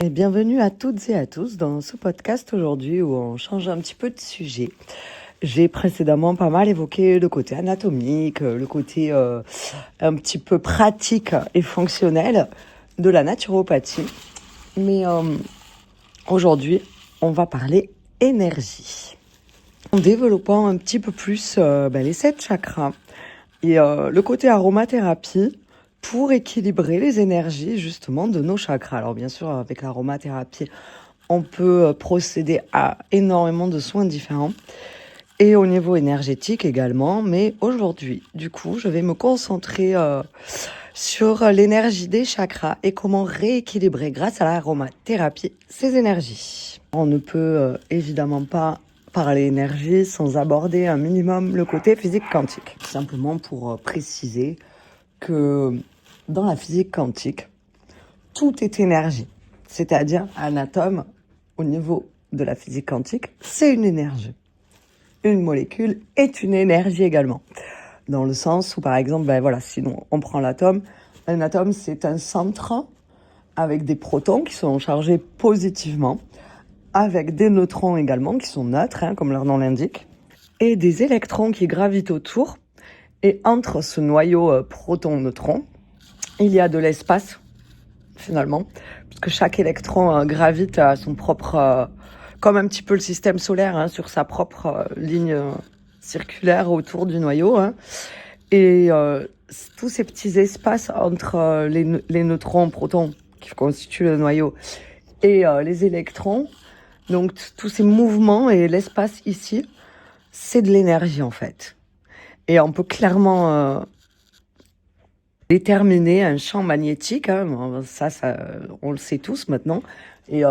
Et bienvenue à toutes et à tous dans ce podcast aujourd'hui où on change un petit peu de sujet. J'ai précédemment pas mal évoqué le côté anatomique, le côté un petit peu pratique et fonctionnel de la naturopathie. Mais aujourd'hui, on va parler énergie. En développant un petit peu plus les 7 chakras et le côté aromathérapie pour équilibrer les énergies justement de nos chakras. Alors bien sûr, avec l'aromathérapie, on peut procéder à énormément de soins différents et au niveau énergétique également. Mais aujourd'hui, du coup, je vais me concentrer sur l'énergie des chakras et comment rééquilibrer grâce à l'aromathérapie ces énergies. On ne peut évidemment pas parler énergie sans aborder un minimum le côté physique quantique. Simplement pour préciser que dans la physique quantique, tout est énergie. C'est-à-dire un atome, au niveau de la physique quantique, c'est une énergie. Une molécule est une énergie également. Dans le sens où, par exemple, sinon on prend l'atome. Un atome, c'est un centre avec des protons qui sont chargés positivement, avec des neutrons également qui sont neutres, comme leur nom l'indique, et des électrons qui gravitent autour. Et entre ce noyau proton-neutron, il y a de l'espace, finalement, puisque chaque électron gravite à son propre, comme un petit peu le système solaire, sur sa propre ligne circulaire autour du noyau. Et tous ces petits espaces entre les neutrons, protons, qui constituent le noyau, et les électrons, donc tous ces mouvements et l'espace ici, c'est de l'énergie en fait. Et on peut clairement déterminer un champ magnétique, ça, on le sait tous maintenant, et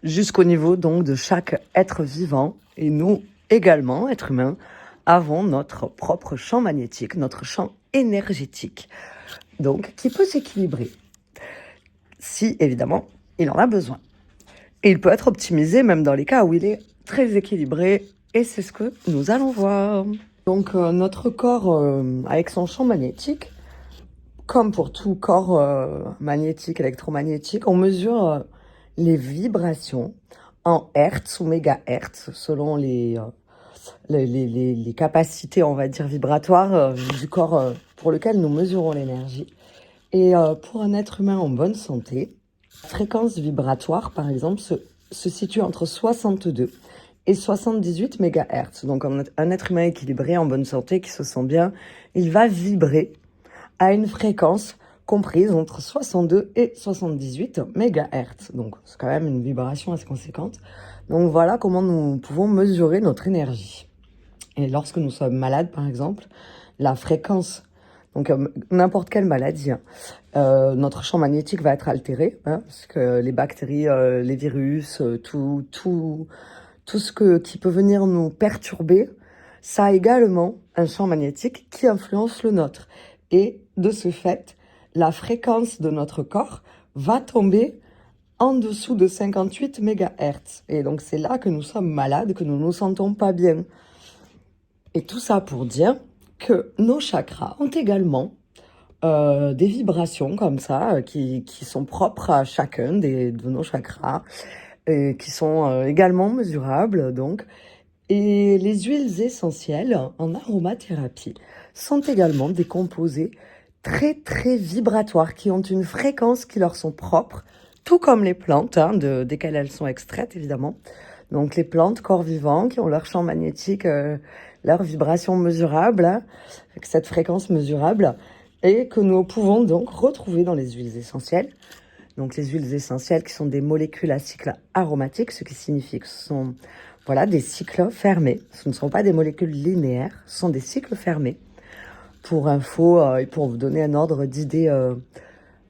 jusqu'au niveau donc de chaque être vivant, et nous également, êtres humains, avons notre propre champ magnétique, notre champ énergétique, donc qui peut s'équilibrer, si évidemment il en a besoin. Et il peut être optimisé même dans les cas où il est très équilibré, et c'est ce que nous allons voir. Donc notre corps, avec son champ magnétique, comme pour tout corps magnétique, électromagnétique, on mesure les vibrations en hertz ou mégahertz selon les capacités, on va dire, vibratoires du corps pour lequel nous mesurons l'énergie. Et pour un être humain en bonne santé, la fréquence vibratoire, par exemple, se situe entre 62 et 78 MHz. Donc un être humain équilibré, en bonne santé, qui se sent bien, il va vibrer à une fréquence comprise entre 62 et 78 MHz. Donc c'est quand même une vibration assez conséquente. Donc voilà comment nous pouvons mesurer notre énergie. Et lorsque nous sommes malades, par exemple, la fréquence, donc n'importe quelle maladie, notre champ magnétique va être altéré, parce que les bactéries, les virus, tout ce qui peut venir nous perturber, ça a également un champ magnétique qui influence le nôtre. Et de ce fait, la fréquence de notre corps va tomber en dessous de 58 MHz. Et donc c'est là que nous sommes malades, que nous ne nous sentons pas bien. Et tout ça pour dire que nos chakras ont également des vibrations comme ça, qui sont propres à chacun de nos chakras, et qui sont également mesurables, donc. Et les huiles essentielles en aromathérapie sont également des composés très très vibratoires qui ont une fréquence qui leur sont propres, tout comme les plantes, desquelles elles sont extraites évidemment. Donc les plantes, corps vivants, qui ont leur champ magnétique, leur vibration mesurable, avec cette fréquence mesurable, et que nous pouvons donc retrouver dans les huiles essentielles. Donc les huiles essentielles qui sont des molécules à cycle aromatique, ce qui signifie que ce sont des cycles fermés. Ce ne sont pas des molécules linéaires, ce sont des cycles fermés. Pour info et pour vous donner un ordre d'idée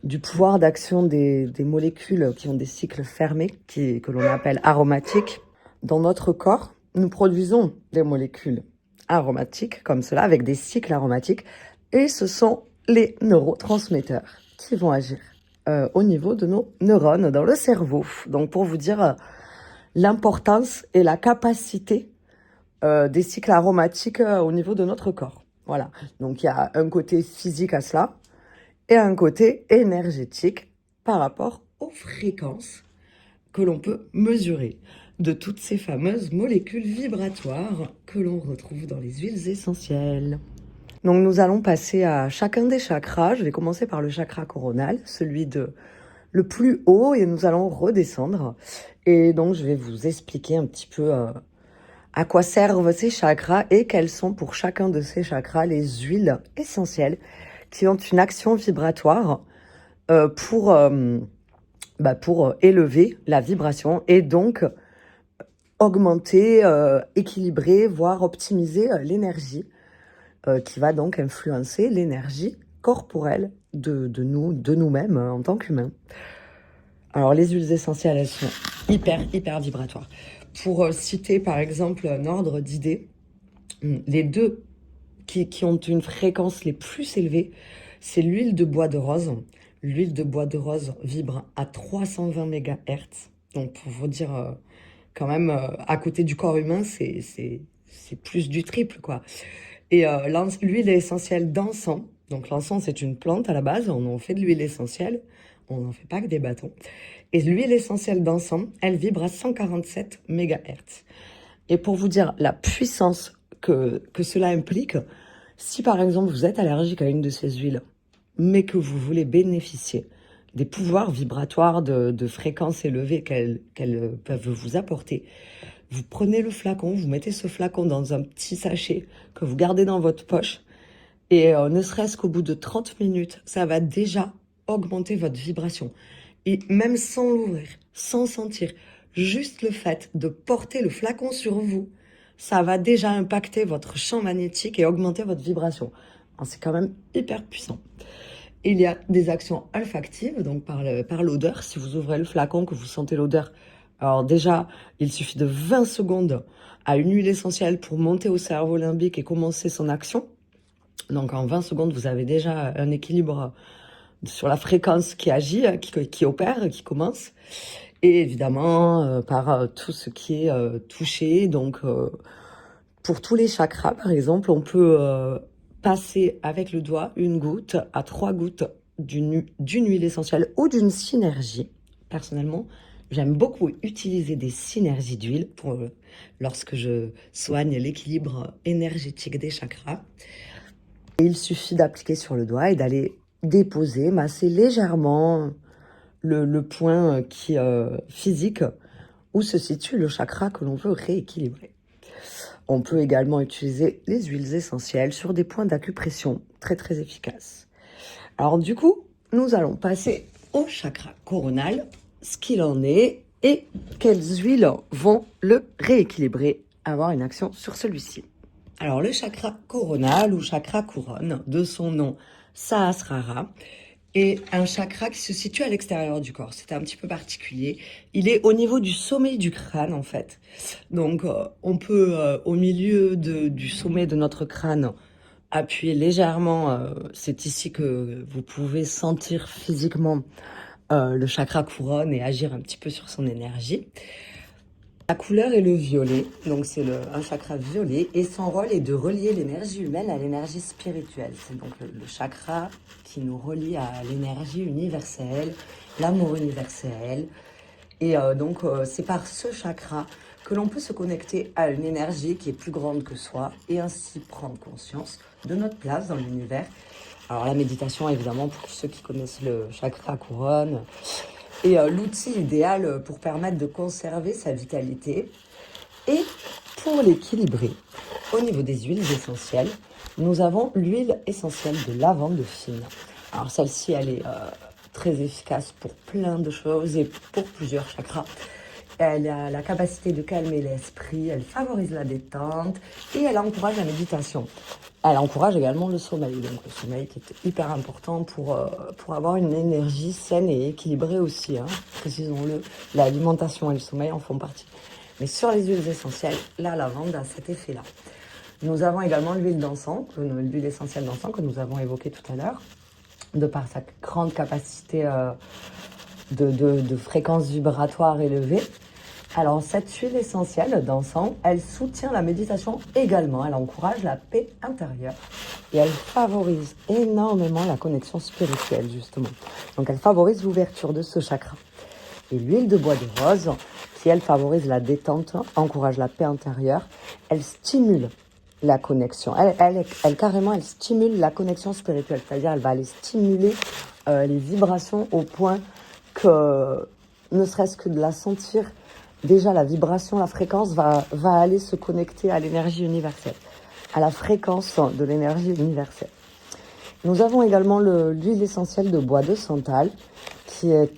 du pouvoir d'action des molécules qui ont des cycles fermés, que l'on appelle aromatiques, dans notre corps, nous produisons des molécules aromatiques comme cela, avec des cycles aromatiques, et ce sont les neurotransmetteurs qui vont agir au niveau de nos neurones dans le cerveau. Donc pour vous dire l'importance et la capacité des cycles aromatiques au niveau de notre corps. Voilà, donc il y a un côté physique à cela et un côté énergétique par rapport aux fréquences que l'on peut mesurer de toutes ces fameuses molécules vibratoires que l'on retrouve dans les huiles essentielles. Donc nous allons passer à chacun des chakras. Je vais commencer par le chakra coronal, celui le plus haut, et nous allons redescendre. Et donc je vais vous expliquer un petit peu à quoi servent ces chakras et quelles sont pour chacun de ces chakras les huiles essentielles qui ont une action vibratoire pour élever la vibration et donc augmenter, équilibrer, voire optimiser l'énergie qui va donc influencer l'énergie corporelle de nous-mêmes en tant qu'humains. Alors les huiles essentielles, elles sont hyper vibratoires. Pour citer par exemple un ordre d'idées, les deux qui ont une fréquence les plus élevées, c'est l'huile de bois de rose. L'huile de bois de rose vibre à 320 MHz. Donc pour vous dire, quand même, à côté du corps humain, c'est plus du triple, quoi. Et l'huile essentielle d'encens. Donc l'encens, c'est une plante à la base. On en fait de l'huile essentielle. On n'en fait pas que des bâtons. Et l'huile essentielle d'encens, elle vibre à 147 MHz. Et pour vous dire la puissance que cela implique, si par exemple vous êtes allergique à une de ces huiles, mais que vous voulez bénéficier des pouvoirs vibratoires de fréquence élevée qu'elles peuvent vous apporter, vous prenez le flacon, vous mettez ce flacon dans un petit sachet que vous gardez dans votre poche, et ne serait-ce qu'au bout de 30 minutes, ça va déjà augmenter votre vibration. Et même sans l'ouvrir, sans sentir, juste le fait de porter le flacon sur vous, ça va déjà impacter votre champ magnétique et augmenter votre vibration. C'est quand même hyper puissant. Il y a des actions olfactives, donc par l'odeur. Si vous ouvrez le flacon, que vous sentez l'odeur, alors déjà, il suffit de 20 secondes à une huile essentielle pour monter au cerveau limbique et commencer son action. Donc en 20 secondes, vous avez déjà un équilibre sur la fréquence qui agit, qui opère, qui commence. Et évidemment, par tout ce qui est touché. Donc pour tous les chakras, par exemple, on peut passer avec le doigt une goutte à 3 gouttes d'une huile essentielle ou d'une synergie. Personnellement, j'aime beaucoup utiliser des synergies d'huile lorsque je soigne l'équilibre énergétique des chakras. Et il suffit d'appliquer sur le doigt et d'aller déposer, masser légèrement le point physique où se situe le chakra que l'on veut rééquilibrer. On peut également utiliser les huiles essentielles sur des points d'acupression très efficaces. Alors du coup, nous allons passer au chakra coronal, ce qu'il en est et quelles huiles vont le rééquilibrer, avoir une action sur celui-ci. Alors le chakra coronal ou chakra couronne, de son nom Sahasrara, est un chakra qui se situe à l'extérieur du corps. C'est un petit peu particulier. Il est au niveau du sommet du crâne, en fait. Donc, on peut, au milieu du sommet de notre crâne, appuyer légèrement. C'est ici que vous pouvez sentir physiquement le chakra couronne et agir un petit peu sur son énergie. La couleur est le violet, donc c'est un chakra violet, et son rôle est de relier l'énergie humaine à l'énergie spirituelle. C'est donc le chakra qui nous relie à l'énergie universelle, l'amour universel. Et donc c'est par ce chakra que l'on peut se connecter à une énergie qui est plus grande que soi et ainsi prendre conscience de notre place dans l'univers. Alors la méditation, évidemment, pour ceux qui connaissent le chakra couronne, et l'outil idéal pour permettre de conserver sa vitalité. Et pour l'équilibrer, au niveau des huiles essentielles, nous avons l'huile essentielle de lavande fine. Alors celle-ci, elle est très efficace pour plein de choses et pour plusieurs chakras. Elle a la capacité de calmer l'esprit, elle favorise la détente et elle encourage la méditation. Elle encourage également le sommeil, donc le sommeil qui est hyper important pour avoir une énergie saine et équilibrée aussi, hein. Précisons-le, l'alimentation et le sommeil en font partie. Mais sur les huiles essentielles, la lavande a cet effet-là. Nous avons également l'huile d'encens, l'huile essentielle d'encens que nous avons évoquée tout à l'heure, de par sa grande capacité de fréquence vibratoire élevée. Alors, cette huile essentielle d'encens, elle soutient la méditation également. Elle encourage la paix intérieure et elle favorise énormément la connexion spirituelle, justement. Donc, elle favorise l'ouverture de ce chakra. Et l'huile de bois de rose, qui elle favorise la détente, encourage la paix intérieure, elle stimule la connexion. Carrément, elle stimule la connexion spirituelle. C'est-à-dire, elle va aller stimuler les vibrations au point que, ne serait-ce que de la sentir, déjà la vibration, la fréquence va aller se connecter à l'énergie universelle, à la fréquence de l'énergie universelle. Nous avons également l'huile essentielle de bois de santal, qui est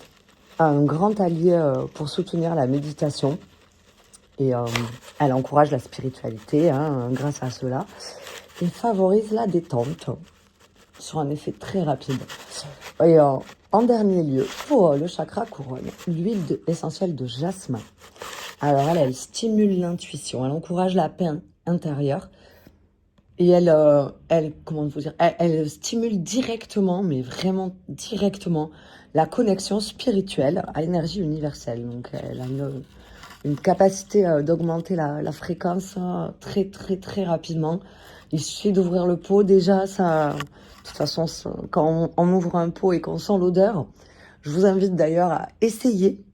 un grand allié pour soutenir la méditation. Et elle encourage la spiritualité grâce à cela. Et favorise la détente sur un effet très rapide. Et en dernier lieu, pour le chakra couronne, l'huile essentielle de jasmin. Alors elle stimule l'intuition, elle encourage la paix intérieure. Et comment vous dire, elle stimule directement, mais vraiment directement, la connexion spirituelle à l'énergie universelle. Donc elle a une capacité d'augmenter la fréquence très très très rapidement. Il suffit d'ouvrir le pot. Déjà, ça, de toute façon, quand on ouvre un pot et qu'on sent l'odeur, je vous invite d'ailleurs à essayer,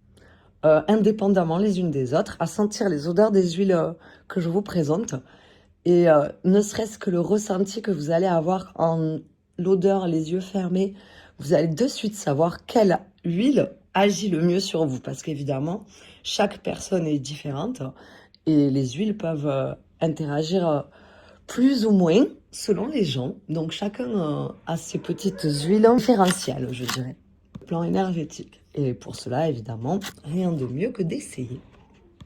indépendamment les unes des autres, à sentir les odeurs des huiles que je vous présente. Et ne serait-ce que le ressenti que vous allez avoir en l'odeur, les yeux fermés, vous allez de suite savoir quelle huile agit le mieux sur vous. Parce qu'évidemment, chaque personne est différente et les huiles peuvent interagir plus ou moins selon les gens. Donc chacun a ses petites huiles différentielles, je dirais, au plan énergétique. Et pour cela, évidemment, rien de mieux que d'essayer.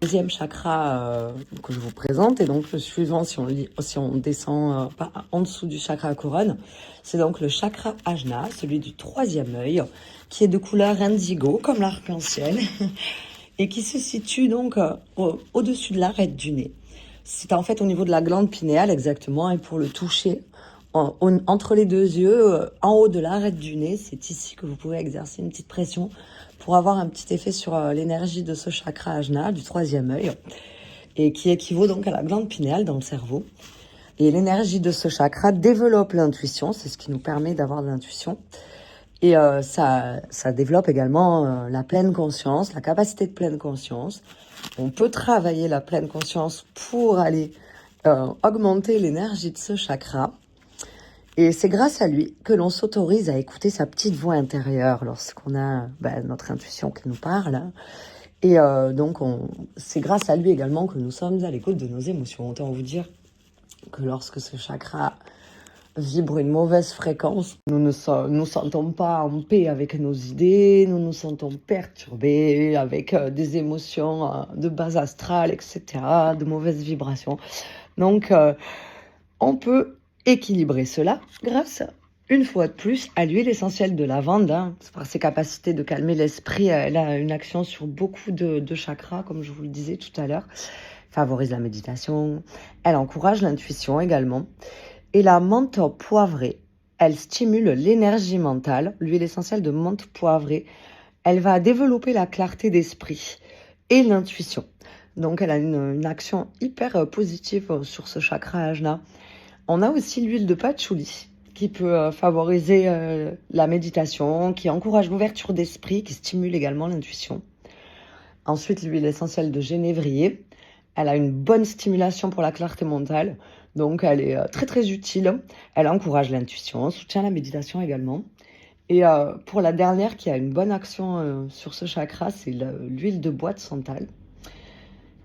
Deuxième chakra que je vous présente, et donc le suivant, si on descend en dessous du chakra couronne, c'est donc le chakra ajna, celui du troisième œil, qui est de couleur indigo, comme l'arc-en-ciel, et qui se situe donc au-dessus de l'arête du nez. C'est en fait au niveau de la glande pinéale exactement, et pour le toucher, entre les deux yeux, en haut de l'arête du nez, c'est ici que vous pouvez exercer une petite pression pour avoir un petit effet sur l'énergie de ce chakra ajna, du troisième œil, et qui équivaut donc à la glande pinéale dans le cerveau. Et l'énergie de ce chakra développe l'intuition, c'est ce qui nous permet d'avoir de l'intuition. Et ça développe également la pleine conscience, la capacité de pleine conscience. On peut travailler la pleine conscience pour aller augmenter l'énergie de ce chakra. Et c'est grâce à lui que l'on s'autorise à écouter sa petite voix intérieure lorsqu'on a notre intuition qui nous parle. Et donc, c'est grâce à lui également que nous sommes à l'écoute de nos émotions. Autant vous dire que lorsque ce chakra vibre une mauvaise fréquence, nous ne nous sentons pas en paix avec nos idées, nous nous sentons perturbés avec des émotions de base astrale, etc., de mauvaises vibrations. Donc, on peut équilibrer cela grâce, une fois de plus, à l'huile essentielle de lavande. Par ses capacités de calmer l'esprit, elle a une action sur beaucoup de chakras, comme je vous le disais tout à l'heure. Favorise la méditation, elle encourage l'intuition également. Et la menthe poivrée, elle stimule l'énergie mentale. L'huile essentielle de menthe poivrée, elle va développer la clarté d'esprit et l'intuition. Donc elle a une action hyper positive sur ce chakra ajna. On a aussi l'huile de patchouli qui peut favoriser la méditation, qui encourage l'ouverture d'esprit, qui stimule également l'intuition. Ensuite, l'huile essentielle de genévrier. Elle a une bonne stimulation pour la clarté mentale, donc elle est très très utile. Elle encourage l'intuition, soutient la méditation également. Et pour la dernière qui a une bonne action sur ce chakra, c'est l'huile de bois de santal,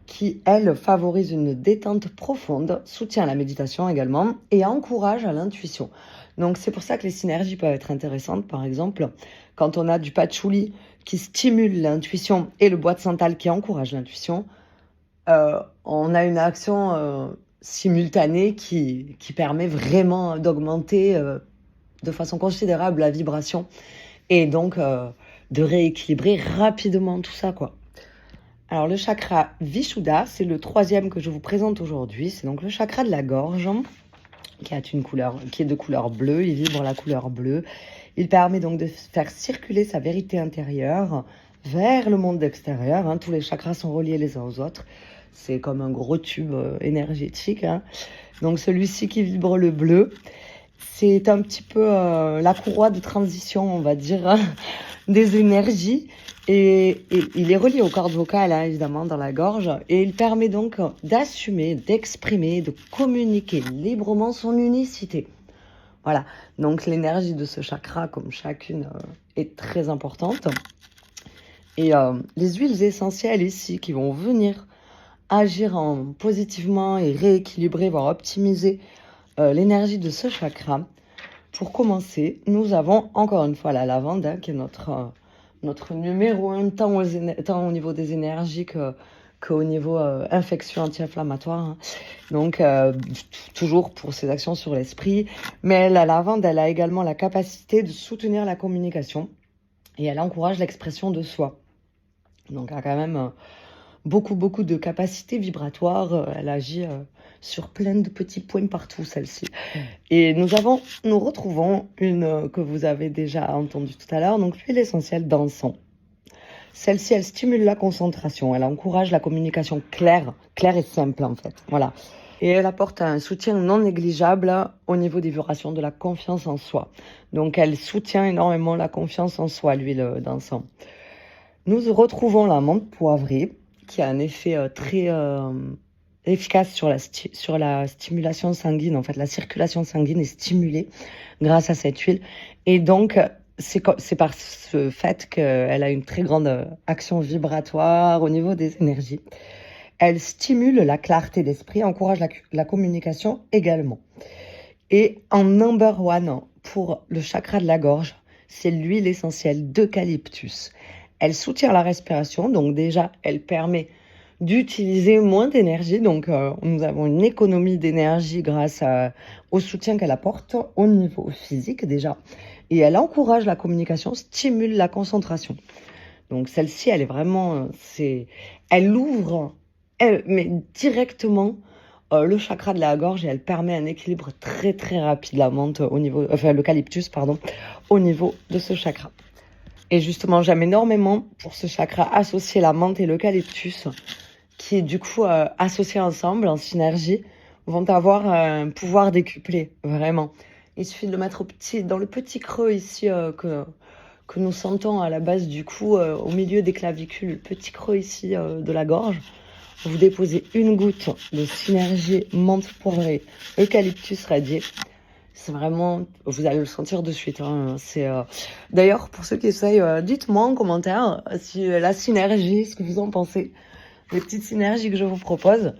qui, elle, favorise une détente profonde, soutient la méditation également et encourage à l'intuition. Donc c'est pour ça que les synergies peuvent être intéressantes. Par exemple, quand on a du patchouli qui stimule l'intuition et le bois de santal qui encourage l'intuition, on a une action simultanée qui permet vraiment d'augmenter de façon considérable la vibration et donc de rééquilibrer rapidement tout ça, quoi. Alors, le chakra Vishuddha, c'est le troisième que je vous présente aujourd'hui. C'est donc le chakra de la gorge, qui est de couleur bleue. Il vibre la couleur bleue. Il permet donc de faire circuler sa vérité intérieure vers le monde extérieur. Tous les chakras sont reliés les uns aux autres. C'est comme un gros tube énergétique. Donc, celui-ci qui vibre le bleu, C'est un petit peu la courroie de transition, on va dire, des énergies. Et il est relié aux cordes vocales, hein, évidemment, dans la gorge. Et il permet donc d'assumer, d'exprimer, de communiquer librement son unicité. Voilà, donc l'énergie de ce chakra, comme chacune, est très importante. Et les huiles essentielles ici qui vont venir agir positivement et rééquilibrer, voire optimiser l'énergie de ce chakra. Pour commencer, nous avons encore une fois la lavande, hein, qui est notre numéro 1, tant au niveau des énergies qu'au niveau infection anti-inflammatoire. Hein. Donc, toujours pour ses actions sur l'esprit. Mais la lavande, elle a également la capacité de soutenir la communication et elle encourage l'expression de soi. Donc, elle a quand même beaucoup de capacités vibratoires. Elle agit sur plein de petits points partout, celle-ci. Et nous retrouvons une que vous avez déjà entendue tout à l'heure, donc l'huile essentielle d'encens. Celle-ci, elle stimule la concentration, elle encourage la communication claire et simple en fait. Voilà. Et elle apporte un soutien non négligeable au niveau des vibrations de la confiance en soi. Donc elle soutient énormément la confiance en soi, l'huile d'encens. Nous retrouvons la menthe poivrée, qui a un effet très efficace sur la stimulation sanguine. En fait, la circulation sanguine est stimulée grâce à cette huile. Et donc, c'est par ce fait qu'elle a une très grande action vibratoire au niveau des énergies. Elle stimule la clarté d'esprit, encourage la communication également. Et en number one, pour le chakra de la gorge, c'est l'huile essentielle d'eucalyptus. Elle soutient la respiration, donc déjà, elle permet d'utiliser moins d'énergie. Donc, nous avons une économie d'énergie grâce au soutien qu'elle apporte au niveau physique déjà. Et elle encourage la communication, stimule la concentration. Donc, celle-ci, elle est vraiment... elle ouvre, mais directement le chakra de la gorge et elle permet un équilibre très rapide, la menthe au niveau... Enfin, l'eucalyptus, pardon, au niveau de ce chakra. Et justement, j'aime énormément pour ce chakra associer la menthe et l'eucalyptus, qui du coup associés ensemble en synergie vont avoir un pouvoir décuplé, vraiment. Il suffit de le mettre dans le petit creux ici que nous sentons à la base du cou, au milieu des clavicules, le petit creux ici de la gorge. Vous déposez une goutte de synergie menthe poivrée, eucalyptus radié. C'est vraiment, vous allez le sentir de suite. Hein. D'ailleurs, pour ceux qui essayent, dites-moi en commentaire si la synergie, ce que vous en pensez. Les petites synergies que je vous propose.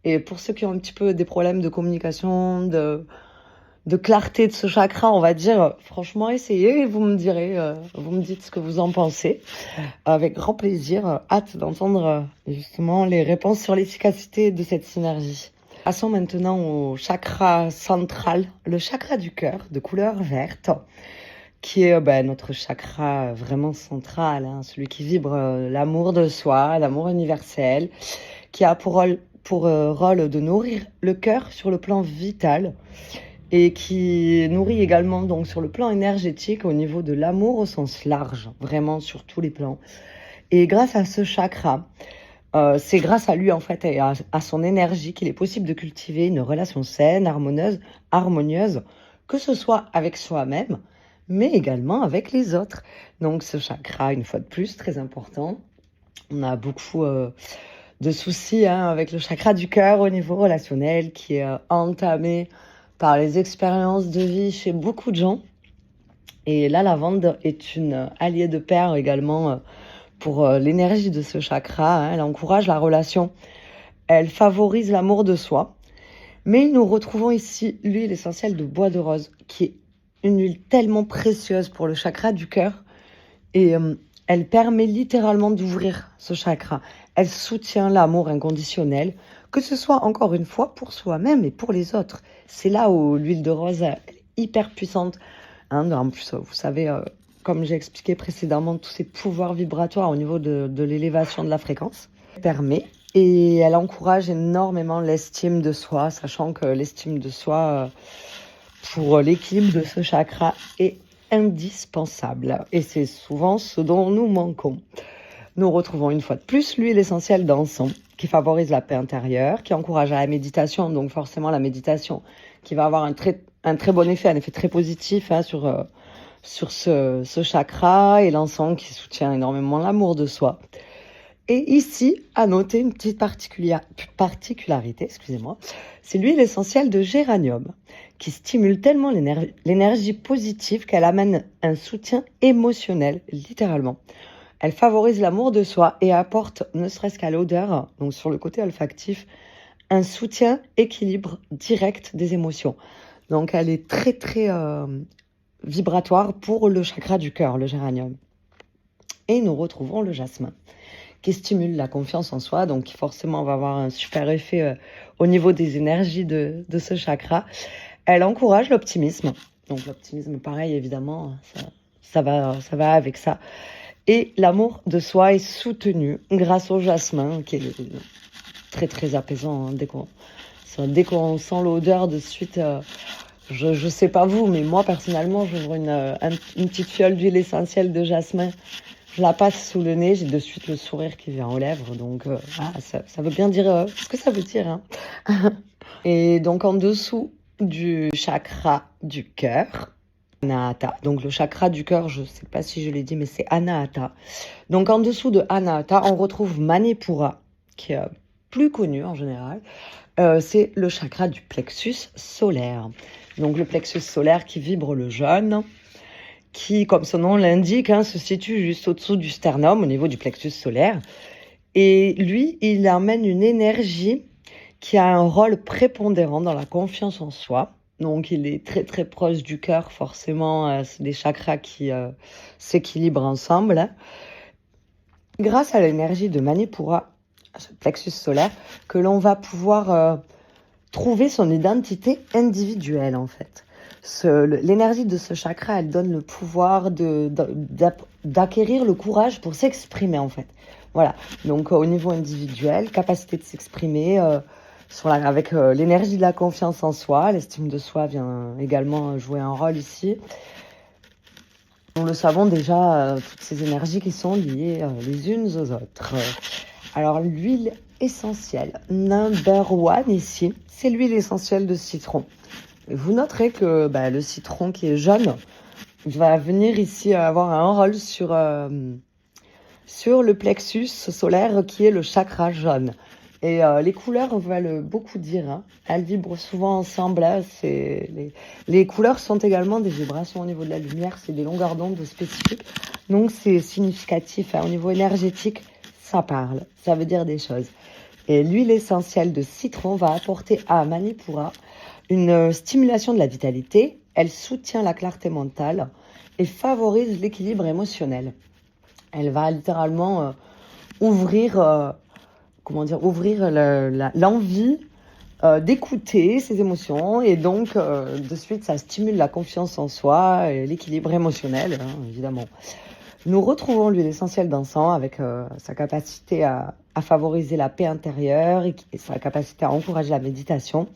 Et pour ceux qui ont un petit peu des problèmes de communication, de clarté de ce chakra, on va dire, franchement, essayez et vous me direz, vous me dites ce que vous en pensez. Avec grand plaisir, hâte d'entendre justement les réponses sur l'efficacité de cette synergie. Passons maintenant au chakra central, le chakra du cœur, de couleur verte, qui est notre chakra vraiment central, hein, celui qui vibre l'amour de soi, l'amour universel, qui a pour rôle de nourrir le cœur sur le plan vital et qui nourrit également donc sur le plan énergétique au niveau de l'amour au sens large, vraiment sur tous les plans. Et grâce à ce chakra, c'est grâce à lui en fait et à son énergie qu'il est possible de cultiver une relation saine, harmonieuse, que ce soit avec soi-même, mais également avec les autres. Donc ce chakra, une fois de plus, très important. On a beaucoup de soucis avec le chakra du cœur au niveau relationnel qui est entamé par les expériences de vie chez beaucoup de gens. Et la lavande est une alliée de pair également pour l'énergie de ce chakra. Hein. Elle encourage la relation, elle favorise l'amour de soi. Mais nous retrouvons ici l'huile essentielle de bois de rose, qui est une huile tellement précieuse pour le chakra du cœur. Et elle permet littéralement d'ouvrir ce chakra. Elle soutient l'amour inconditionnel, que ce soit encore une fois pour soi-même et pour les autres. C'est là où l'huile de rose est hyper puissante. Hein. En plus, vous savez, comme j'ai expliqué précédemment, tous ces pouvoirs vibratoires au niveau de l'élévation de la fréquence. Elle permet et elle encourage énormément l'estime de soi, sachant que l'estime de soi, pour l'équilibre de ce chakra, est indispensable. Et c'est souvent ce dont nous manquons. Nous retrouvons une fois de plus l'huile essentielle d'encens, qui favorise la paix intérieure, qui encourage à la méditation, donc forcément la méditation, qui va avoir un très bon effet, un effet très positif sur ce chakra, et l'encens qui soutient énormément l'amour de soi. Et ici, à noter une petite particularité, excusez-moi, c'est l'huile essentielle de géranium qui stimule tellement l'énergie positive qu'elle amène un soutien émotionnel, littéralement. Elle favorise l'amour de soi et apporte, ne serait-ce qu'à l'odeur, donc sur le côté olfactif, un soutien équilibre direct des émotions. Donc elle est très très vibratoire pour le chakra du cœur, le géranium. Et nous retrouvons le jasmin, qui stimule la confiance en soi, donc qui forcément va avoir un super effet au niveau des énergies de ce chakra. Elle encourage l'optimisme. Donc l'optimisme, pareil, évidemment, ça va avec ça. Et l'amour de soi est soutenu grâce au jasmin, qui est très très apaisant. Dès qu'on sent l'odeur de suite, je sais pas vous, mais moi personnellement, j'ouvre une petite fiole d'huile essentielle de jasmin. Je la passe sous le nez, j'ai de suite le sourire qui vient aux lèvres. Donc ça veut bien dire ce que ça veut dire. Hein. Et donc en dessous du chakra du cœur, Anahata. Donc le chakra du cœur, je ne sais pas si je l'ai dit, mais c'est Anahata. Donc en dessous de Anahata, on retrouve Manipura, qui est plus connu en général. C'est le chakra du plexus solaire. Donc le plexus solaire qui vibre le jaune, qui, comme son nom l'indique, se situe juste au-dessous du sternum, au niveau du plexus solaire. Et lui, il amène une énergie qui a un rôle prépondérant dans la confiance en soi. Donc, il est très, très proche du cœur, forcément. C'est des chakras qui s'équilibrent ensemble. Grâce à l'énergie de Manipura, ce plexus solaire, que l'on va pouvoir trouver son identité individuelle, en fait. L'énergie de ce chakra, elle donne le pouvoir d'acquérir le courage pour s'exprimer, en fait. Voilà. Donc, au niveau individuel, capacité de s'exprimer avec l'énergie de la confiance en soi. L'estime de soi vient également jouer un rôle ici. Nous le savons déjà, toutes ces énergies qui sont liées les unes aux autres. Alors, l'huile essentielle number one ici, c'est l'huile essentielle de citron. Vous noterez que le citron qui est jaune va venir ici avoir un rôle sur le plexus solaire qui est le chakra jaune. Et les couleurs veulent beaucoup dire. Hein. Elles vibrent souvent ensemble. Hein. Les couleurs sont également des vibrations au niveau de la lumière. C'est des longueurs d'onde spécifiques. Donc c'est significatif. Hein. Au niveau énergétique, ça parle. Ça veut dire des choses. Et l'huile essentielle de citron va apporter à Manipura une stimulation de la vitalité. Elle soutient la clarté mentale et favorise l'équilibre émotionnel. Elle va littéralement ouvrir l'envie d'écouter ses émotions, et donc de suite ça stimule la confiance en soi et l'équilibre émotionnel, évidemment. Nous retrouvons l'huile essentielle d'encens avec sa capacité à favoriser la paix intérieure et sa capacité à encourager la méditation.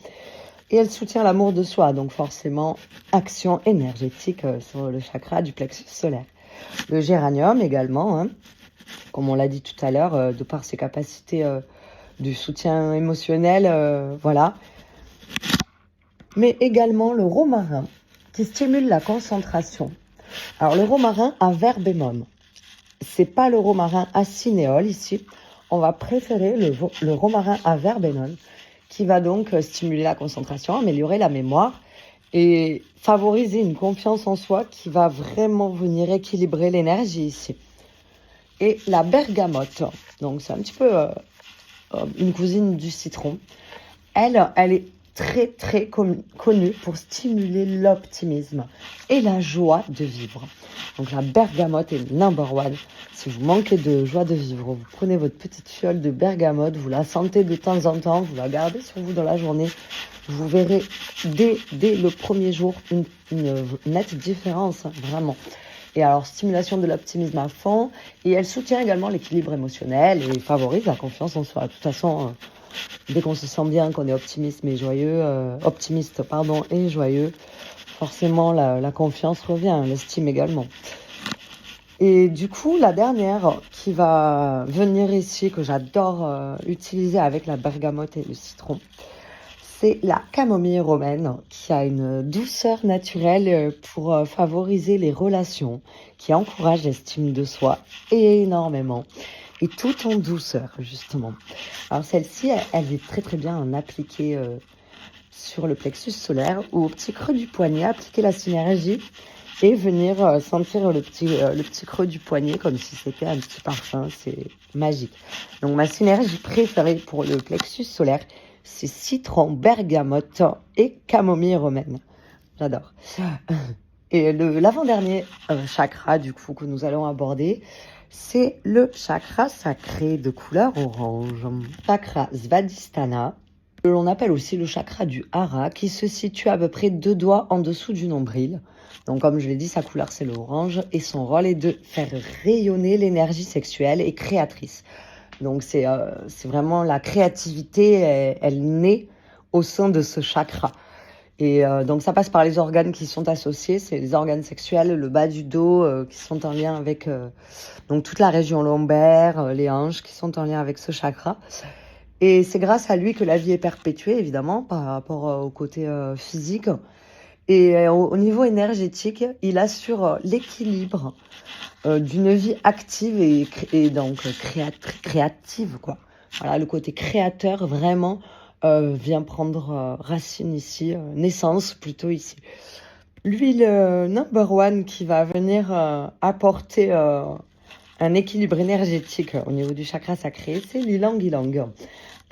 Et elle soutient l'amour de soi, donc forcément action énergétique sur le chakra du plexus solaire. Le géranium également, comme on l'a dit tout à l'heure, de par ses capacités du soutien émotionnel, voilà. Mais également le romarin, qui stimule la concentration. Alors le romarin à verbémum, c'est pas le romarin à cinéole ici. On va préférer le romarin à verbénum, qui va donc stimuler la concentration, améliorer la mémoire et favoriser une confiance en soi qui va vraiment venir équilibrer l'énergie ici. Et la bergamote, donc c'est un petit peu une cousine du citron. Elle est très très connue pour stimuler l'optimisme et la joie de vivre. Donc la bergamote est number one. Si vous manquez de joie de vivre, vous prenez votre petite fiole de bergamote, vous la sentez de temps en temps, vous la gardez sur vous dans la journée. Vous verrez dès le premier jour une nette différence, vraiment. Et alors, stimulation de l'optimisme à fond. Et elle soutient également l'équilibre émotionnel et favorise la confiance en soi. De toute façon, dès qu'on se sent bien, qu'on est optimiste et joyeux, forcément la confiance revient, l'estime également. Et du coup, la dernière qui va venir ici, que j'adore utiliser avec la bergamote et le citron, c'est la camomille romaine qui a une douceur naturelle pour favoriser les relations, qui encourage l'estime de soi énormément et tout en douceur justement. Alors celle-ci, elle est très très bien en appliquer sur le plexus solaire ou au petit creux du poignet, appliquer la synergie et venir sentir le petit creux du poignet comme si c'était un petit parfum, c'est magique. Donc ma synergie préférée pour le plexus solaire, c'est citron, bergamote et camomille romaine. J'adore. Et l'avant-dernier chakra du coup que nous allons aborder, c'est le chakra sacré de couleur orange. Chakra Svadhisthana, que l'on appelle aussi le chakra du hara, qui se situe à peu près 2 doigts en dessous du nombril. Donc comme je l'ai dit, sa couleur c'est l'orange et son rôle est de faire rayonner l'énergie sexuelle et créatrice. Donc c'est vraiment la créativité, elle naît au sein de ce chakra. Et donc ça passe par les organes qui sont associés, c'est les organes sexuels, le bas du dos qui sont en lien avec donc toute la région lombaire, les hanches qui sont en lien avec ce chakra. Et c'est grâce à lui que la vie est perpétuée, évidemment, par rapport au côté physique. Et au niveau énergétique, il assure l'équilibre d'une vie active et donc créative, quoi. Voilà, le côté créateur, vraiment, vient prendre racine ici, naissance plutôt ici. L'huile number one qui va venir apporter un équilibre énergétique au niveau du chakra sacré, c'est l'ilang-ilang.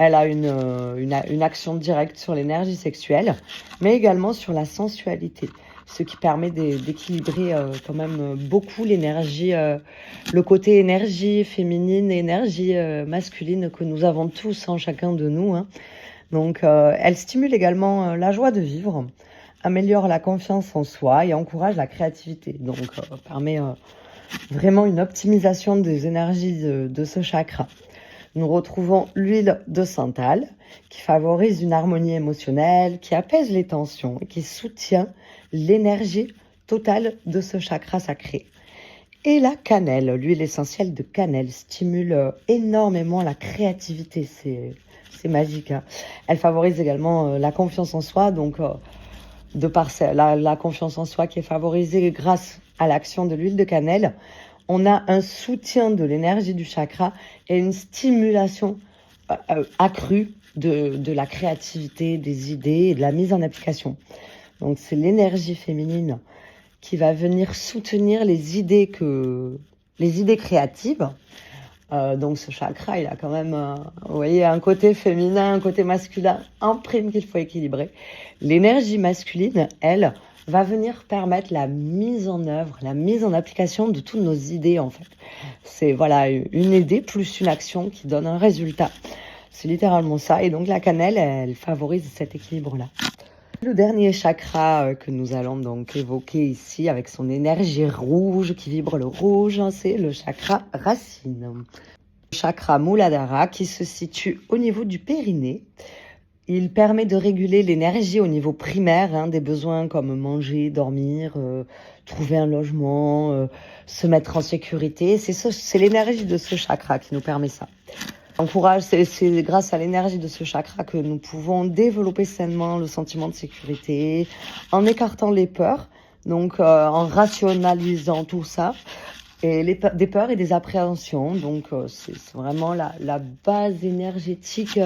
Elle a une action directe sur l'énergie sexuelle, mais également sur la sensualité, ce qui permet d'équilibrer quand même beaucoup l'énergie, le côté énergie féminine et énergie masculine que nous avons tous en chacun de nous, hein. Donc, elle stimule également la joie de vivre, améliore la confiance en soi et encourage la créativité. Donc, permet vraiment une optimisation des énergies de ce chakra. Nous retrouvons l'huile de santal qui favorise une harmonie émotionnelle, qui apaise les tensions et qui soutient l'énergie totale de ce chakra sacré. Et la cannelle, l'huile essentielle de cannelle, stimule énormément la créativité. C'est magique, hein. Elle favorise également la confiance en soi, donc de par la confiance en soi qui est favorisée grâce à l'action de l'huile de cannelle, on a un soutien de l'énergie du chakra et une stimulation accrue de la créativité, des idées et de la mise en application. Donc c'est l'énergie féminine qui va venir soutenir les idées créatives. Donc ce chakra, il a quand même, vous voyez, un côté féminin, un côté masculin en prime qu'il faut équilibrer. L'énergie masculine, elle, va venir permettre la mise en œuvre, la mise en application de toutes nos idées, en fait. C'est, voilà, une idée plus une action qui donne un résultat. C'est littéralement ça. Et donc, la cannelle, elle favorise cet équilibre-là. Le dernier chakra que nous allons donc évoquer ici, avec son énergie rouge, qui vibre le rouge, c'est le chakra racine. Le chakra Muladhara, qui se situe au niveau du périnée. Il permet de réguler l'énergie au niveau primaire, des besoins comme manger, dormir, trouver un logement, se mettre en sécurité. C'est l'énergie de ce chakra qui nous permet ça. C'est grâce à l'énergie de ce chakra que nous pouvons développer sainement le sentiment de sécurité, en écartant les peurs, donc en rationalisant tout ça, et des peurs et des appréhensions. Donc c'est vraiment la base énergétique.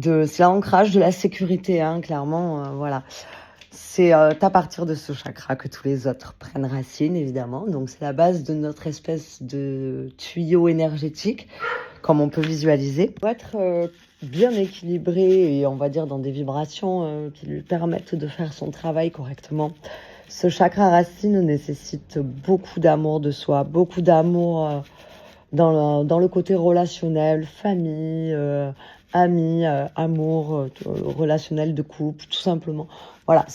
C'est l'ancrage de la sécurité, clairement, voilà. C'est à partir de ce chakra que tous les autres prennent racine, évidemment. Donc c'est la base de notre espèce de tuyau énergétique, comme on peut visualiser. Il doit être bien équilibré et on va dire dans des vibrations qui lui permettent de faire son travail correctement. Ce chakra racine nécessite beaucoup d'amour de soi, beaucoup d'amour dans le côté relationnel, famille, amis, amour, relationnel de couple, tout simplement. Voilà,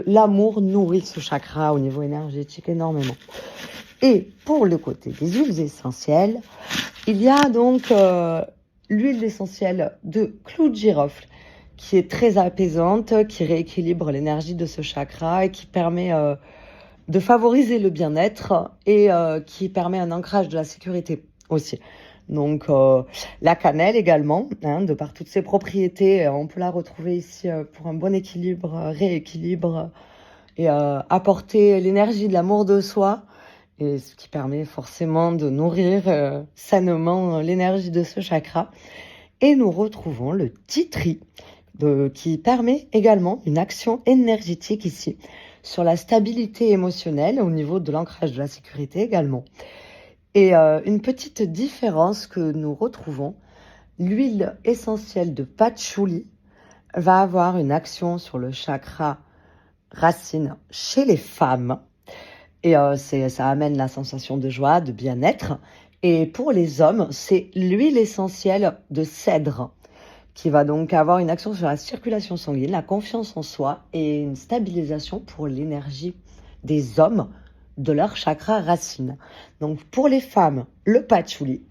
l'amour nourrit ce chakra au niveau énergétique énormément. Et pour le côté des huiles essentielles, il y a donc l'huile essentielle de clou de girofle qui est très apaisante, qui rééquilibre l'énergie de ce chakra et qui permet de favoriser le bien-être et qui permet un ancrage de la sécurité aussi. Donc la cannelle également, hein, de par toutes ses propriétés, on peut la retrouver ici pour un bon équilibre, rééquilibre et apporter l'énergie de l'amour de soi, et ce qui permet forcément de nourrir sainement l'énergie de ce chakra. Et nous retrouvons le titri, qui permet également une action énergétique ici sur la stabilité émotionnelle au niveau de l'ancrage de la sécurité également. Et une petite différence que nous retrouvons, l'huile essentielle de patchouli va avoir une action sur le chakra racine chez les femmes. Et ça amène la sensation de joie, de bien-être. Et pour les hommes, c'est l'huile essentielle de cèdre qui va donc avoir une action sur la circulation sanguine, la confiance en soi et une stabilisation pour l'énergie des hommes de leur chakra racine. Donc pour les femmes, le patchouli,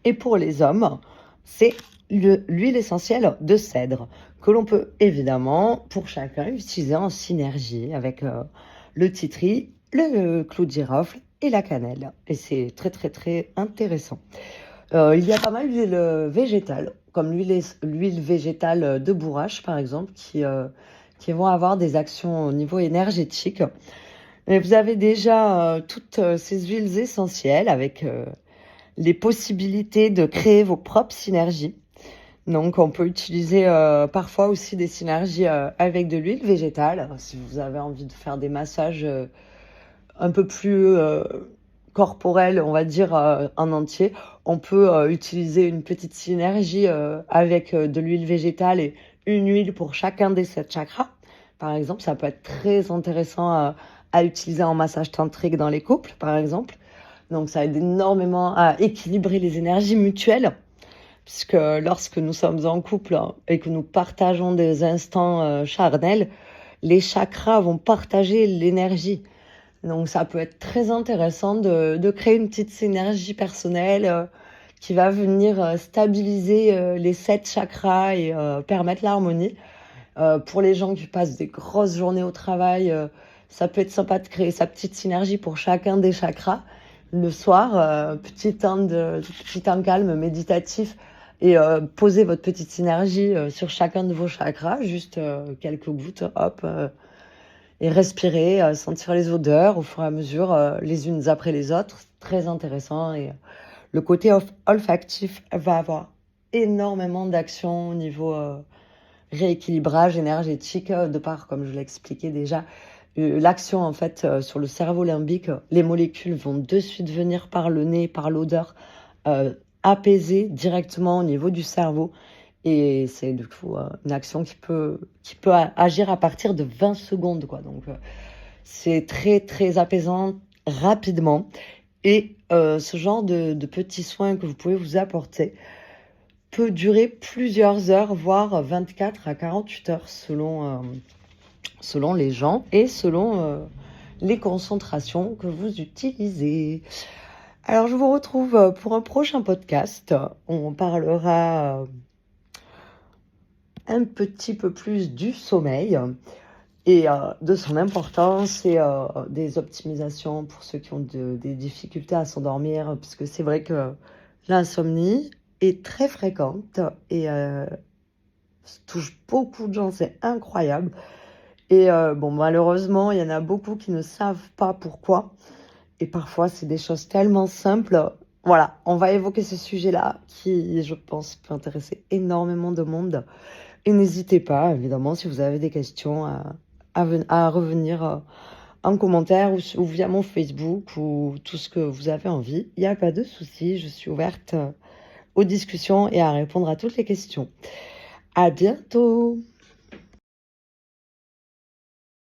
et pour les hommes, c'est l'huile essentielle de cèdre que l'on peut évidemment pour chacun utiliser en synergie avec le titri, le clou de girofle et la cannelle. Et c'est très très très intéressant. Il y a pas mal d'huiles végétales, comme l'huile végétale de bourrache par exemple, qui vont avoir des actions au niveau énergétique. Et vous avez déjà toutes ces huiles essentielles avec les possibilités de créer vos propres synergies. Donc on peut utiliser parfois aussi des synergies avec de l'huile végétale. Si vous avez envie de faire des massages un peu plus corporels, on va dire en entier, on peut utiliser une petite synergie avec de l'huile végétale et une huile pour chacun des 7 chakras. Par exemple, ça peut être très intéressant à utiliser en massage tantrique dans les couples, par exemple. Donc ça aide énormément à équilibrer les énergies mutuelles, puisque lorsque nous sommes en couple et que nous partageons des instants charnels, les chakras vont partager l'énergie. Donc ça peut être très intéressant de créer une petite synergie personnelle qui va venir stabiliser les 7 chakras et permettre l'harmonie. Pour les gens qui passent des grosses journées au travail, ça peut être sympa de créer sa petite synergie pour chacun des chakras. Le soir, petit temps calme, méditatif, et posez votre petite synergie sur chacun de vos chakras, juste quelques gouttes, hop, et respirer, sentir les odeurs au fur et à mesure, les unes après les autres. Très intéressant. Et le côté olfactif va avoir énormément d'action au niveau rééquilibrage énergétique, de par, comme je l'ai expliqué déjà, l'action en fait sur le cerveau limbique. Les molécules vont de suite venir par le nez, par l'odeur, apaiser directement au niveau du cerveau. Et c'est du coup une action qui peut agir à partir de 20 secondes, quoi. Donc c'est très très apaisant rapidement. Et ce genre de petits soins que vous pouvez vous apporter peut durer plusieurs heures, voire 24 à 48 heures selon les gens et selon les concentrations que vous utilisez. Alors je vous retrouve pour un prochain podcast. On parlera un petit peu plus du sommeil et de son importance et des optimisations pour ceux qui ont des difficultés à s'endormir, puisque c'est vrai que l'insomnie est très fréquente et touche beaucoup de gens, c'est incroyable. Et bon, malheureusement, il y en a beaucoup qui ne savent pas pourquoi. Et parfois, c'est des choses tellement simples. Voilà, on va évoquer ce sujet-là qui, je pense, peut intéresser énormément de monde. Et n'hésitez pas, évidemment, si vous avez des questions, à revenir en commentaire ou via mon Facebook ou tout ce que vous avez envie. Il n'y a pas de souci, je suis ouverte aux discussions et à répondre à toutes les questions. À bientôt!